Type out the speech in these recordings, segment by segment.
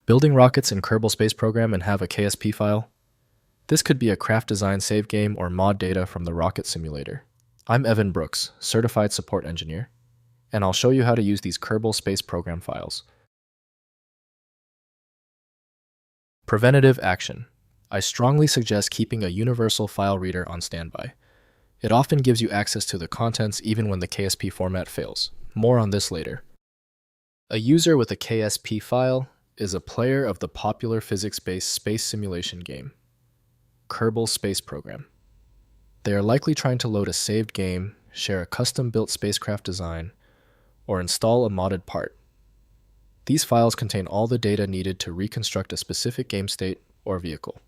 Building rockets in Kerbal Space Program and have a KSP file? This could be a craft design save game or mod data from the rocket simulator. I'm Evan Brooks, Certified Support Engineer, and I'll show you how to use these Kerbal Space Program files. Preventative action. I strongly suggest keeping a universal file reader on standby. It often gives you access to the contents even when the KSP format fails. More on this later. A user with a KSP file is a player of the popular physics-based space simulation game, Kerbal Space Program. They are likely trying to load a saved game, share a custom-built spacecraft design, or install a modded part. These files contain all the data needed to reconstruct a specific game state or vehicle.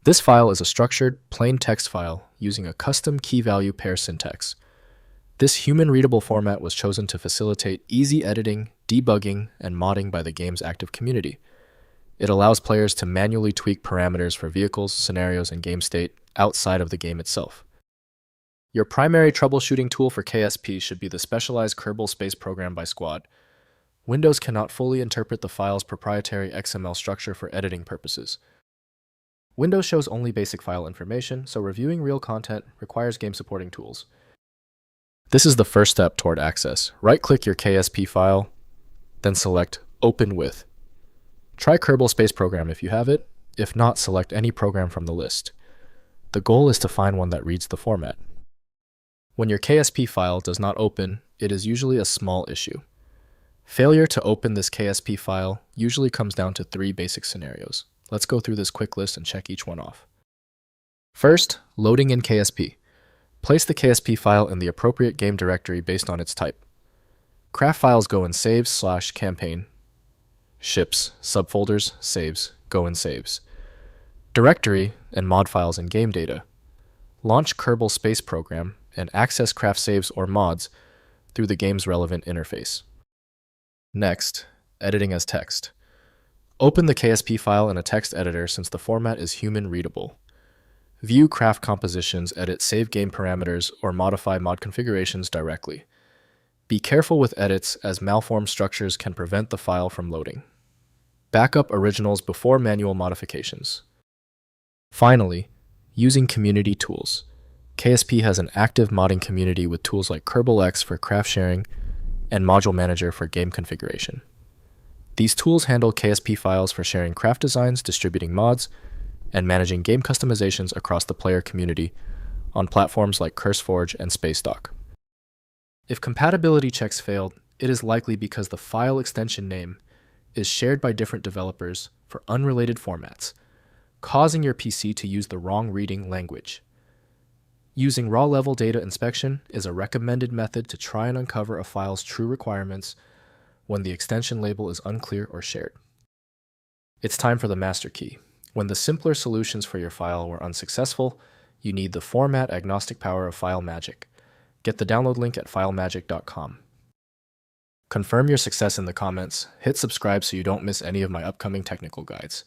This file is a structured, plain text file using a custom key-value pair syntax. This human-readable format was chosen to facilitate easy editing, debugging, and modding by the game's active community. It allows players to manually tweak parameters for vehicles, scenarios, and game state outside of the game itself. Your primary troubleshooting tool for KSP should be the specialized Kerbal Space Program by Squad. Windows cannot fully interpret the file's proprietary XML structure for editing purposes. Windows shows only basic file information, so reviewing real content requires game-supporting tools. This is the first step toward access. Right-click your KSP file, then select Open With. Try Kerbal Space Program if you have it. If not, select any program from the list. The goal is to find one that reads the format. When your KSP file does not open, it is usually a small issue. Failure to open this KSP file usually comes down to 3 basic scenarios. Let's go through this quick list and check each one off. First, loading in KSP. Place the KSP file in the appropriate game directory based on its type. Craft files go in saves/campaign. Ships, subfolders, saves, go in saves. Directory and mod files in game data. Launch Kerbal Space Program and access craft saves or mods through the game's relevant interface. Next, editing as text. Open the KSP file in a text editor since the format is human-readable. View craft compositions, edit save game parameters, or modify mod configurations directly. Be careful with edits as malformed structures can prevent the file from loading. Backup originals before manual modifications. Finally, using community tools. KSP has an active modding community with tools like Kerbal X for craft sharing and Module Manager for game configuration. These tools handle KSP files for sharing craft designs, distributing mods, and managing game customizations across the player community on platforms like CurseForge and SpaceDock. If compatibility checks failed, it is likely because the file extension name is shared by different developers for unrelated formats, causing your PC to use the wrong reading language. Using raw-level data inspection is a recommended method to try and uncover a file's true requirements when the extension label is unclear or shared. It's time for the master key. When the simpler solutions for your file were unsuccessful, you need the format-agnostic power of FileMagick. Get the download link at filemagick.com. Confirm your success in the comments, hit subscribe so you don't miss any of my upcoming technical guides.